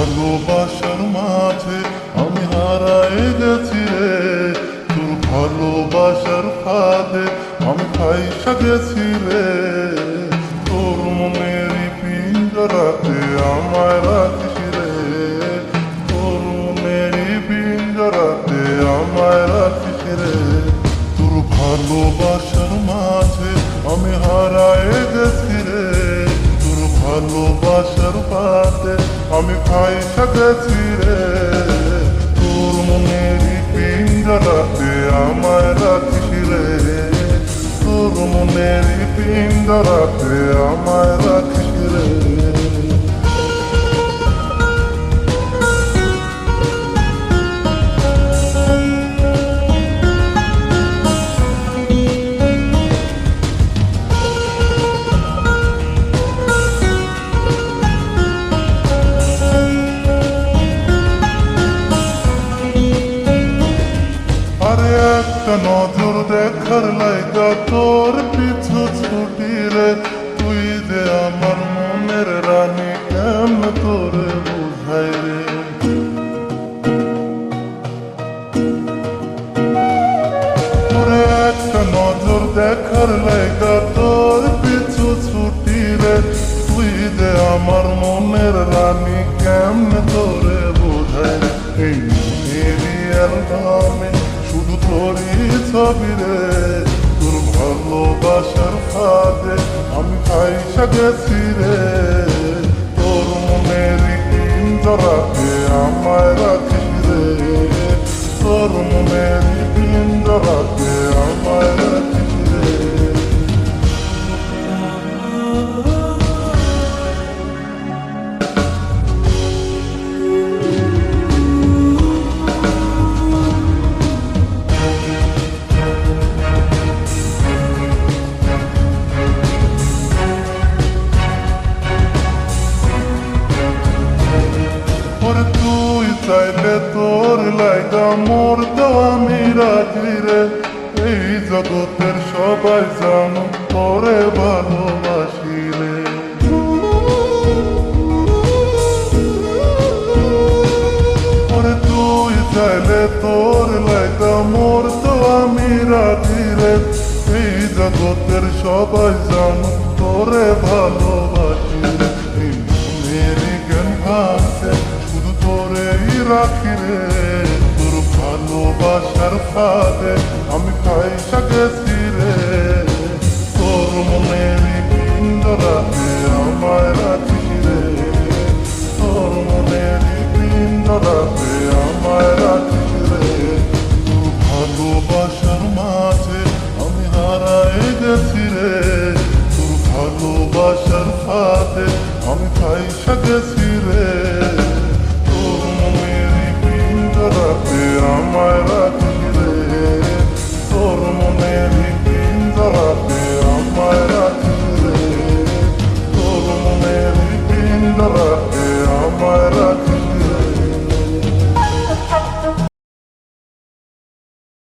ভালোবাসার মাঝে আমি হারায় গেছি রে, তোর ভালোবাসার ফাঁদে আমি ফাইসা গেছি রে। তোর মনেরই পিঞ্জরাতে আমায় রাখিস রে, তোর মনেরই পিঞ্জরাতে আমায় রাখিস রে। তোর ভালোবাসার মাঝে আমি হারায় গেছি রে, তোর ভালোবাসার ফাঁদে আমি ফাইসা গেছি রে। তোর মনেরই পিঞ্জরাতে আমায় রাখিস রে, তোর মনেরই পিঞ্জরাতে আমায় রাখিস রে। আরে একটা নজর দেখার লাইগা তোর পিছু ছুটি রে, তুই যে আমার মনের রানী কেমন তোরে বুঝাই রে। আরে একটা নজর দেখার লাইগা তোর পিছু ছুটি রে, তুই যে আমার মনের রানী কেমন তোরে বুঝাই রে। এই মনেরই অ্যালবামে শুধু তোরই ছবি রে, তোর ভালোবাসার ফাঁদে আমি ফাইসা গেছি রে। তোর মনেরই পিঞ্জরাতে আমায় রাখিস রে, তোর মনেরই পিঞ্জরাতে আমায় রাখিস রে। তুই চাইলে তোর লাইগা মরতো আমি রাজি রে, এই জগতের সবাই জানো তোরে ভালোবাসি রে। তুই চাইলে তোর লাইগা মরতো আমি রাজি রে, এই জগতের সবাই জানো তোরে ভালোবাসি রে। মেরি জ্ঞান ভাঙছে শুধু তোরেই রাখি রে, তোর ভালোবাসার ফাঁদে আমি ফাইসা গেছি রে। তোর মনেরই পিঞ্জরাতে আমায় রাখিস রে, তোর মনেরই পিঞ্জরাতে আমায় রাখিস রে। তোর ভালোবাসার মাঝে আমি হারায় গেছি